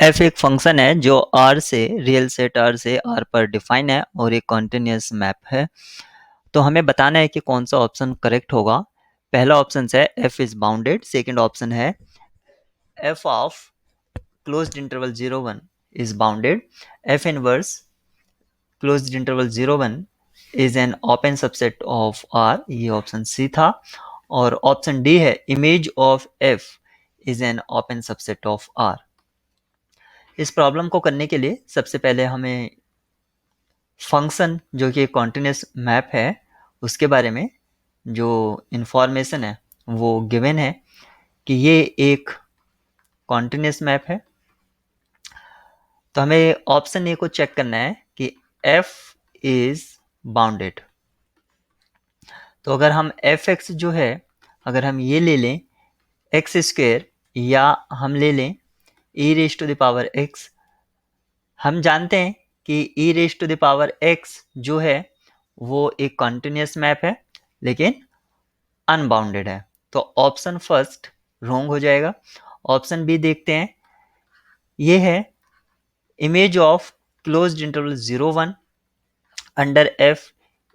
F एक function है जो आर से रियल सेट आर से आर पर डिफाइन है और एक कॉन्टिन्यूस मैप है। तो हमें बताना है कि कौन सा ऑप्शन करेक्ट होगा। पहला ऑप्शन है F is bounded, second option है F of closed interval 0 1 is bounded, F inverse closed interval 0 1 is an open subset of R, ये ऑप्शन सी था। और ऑप्शन डी है image of F is an open subset of R. इस problem को करने के लिए सबसे पहले हमें फंक्शन जो कि कॉन्टिन्यूस मैप है उसके बारे में जो इन्फॉर्मेशन है वो गिवन है कि ये एक कॉन्टिन्यूस मैप है। तो हमें ऑप्शन ए को चेक करना है कि f इज बाउंडेड। तो अगर हम एफ एक्स जो है अगर हम ये ले लें एक्स स्क्वेयर या हम ले लें e raise to the power x, हम जानते हैं कि e raise to the power x जो है वो एक कॉन्टिन्यूस मैप है लेकिन अनबाउंडेड है। तो ऑप्शन फर्स्ट रॉन्ग हो जाएगा। ऑप्शन बी देखते हैं, ये है image of closed interval 0 1 under f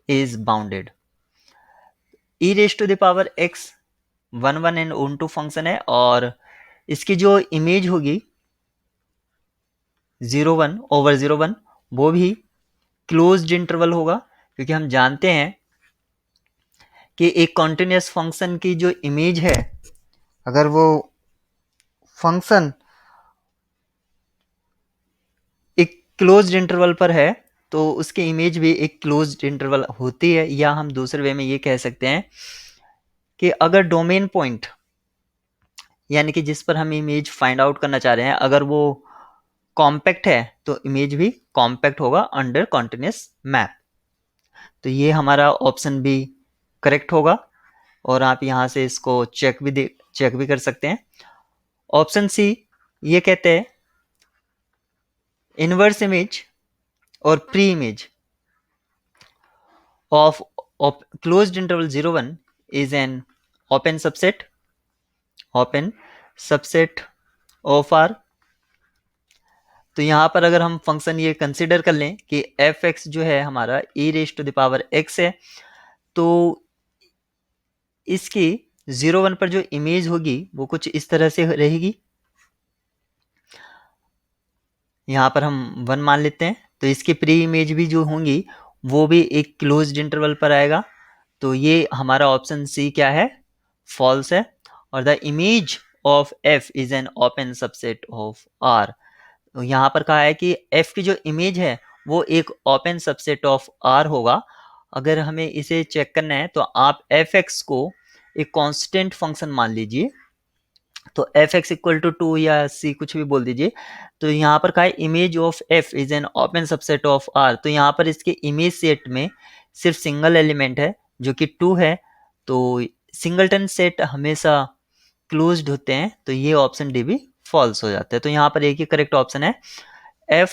is bounded. e raise to the power x 1 1 and onto function है और इसकी जो इमेज होगी 0 1/0 1 वो भी क्लोज्ड इंटरवल होगा, क्योंकि हम जानते हैं कि एक कॉन्टिन्यूस फंक्शन की जो इमेज है अगर वो फंक्शन एक क्लोज्ड इंटरवल पर है तो उसकी इमेज भी एक क्लोज्ड इंटरवल होती है। या हम दूसरे वे में ये कह सकते हैं कि अगर डोमेन पॉइंट यानी कि जिस पर हम इमेज फाइंड आउट करना चाह रहे हैं अगर वो कॉम्पैक्ट है तो इमेज भी कॉम्पैक्ट होगा अंडर कॉन्टिन्यूस मैप। तो ये हमारा ऑप्शन बी करेक्ट होगा और आप यहाँ से इसको चेक भी कर सकते हैं। ऑप्शन सी ये कहते हैं इनवर्स इमेज और pre image of closed interval 0 1 is an open subset of R। तो यहाँ पर अगर हम फंक्शन ये कंसिडर कर लें कि एफ एक्स जो है हमारा e raise to the power x है, तो इसकी 0 1 पर जो इमेज होगी वो कुछ इस तरह से रहेगी। यहाँ पर हम 1 मान लेते हैं, तो इसकी प्री इमेज भी जो होंगी वो भी एक क्लोज्ड इंटरवल पर आएगा। तो ये हमारा ऑप्शन सी क्या है, फॉल्स है। और the image of f is an open subset of R। तो यहाँ पर कहा है कि f की जो इमेज है वो एक ओपन सबसेट ऑफ R होगा। अगर हमें इसे चेक करना है तो आप fx को एक कांस्टेंट फंक्शन मान लीजिए, तो एफ एक्स इक्वल टू 2 या c कुछ भी बोल दीजिए। तो यहाँ पर कहा है image of f is an open subset of R। तो यहाँ पर इसके इमेज सेट में सिर्फ सिंगल एलिमेंट है जो कि 2 है। तो सिंगलटन सेट हमेशा क्लोज्ड होते हैं, तो ये ऑप्शन डी भी फॉल्स हो जाता है। तो यहाँ पर एक ही करेक्ट ऑप्शन है f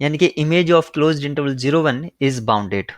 यानी कि image of closed interval 0 1 is bounded.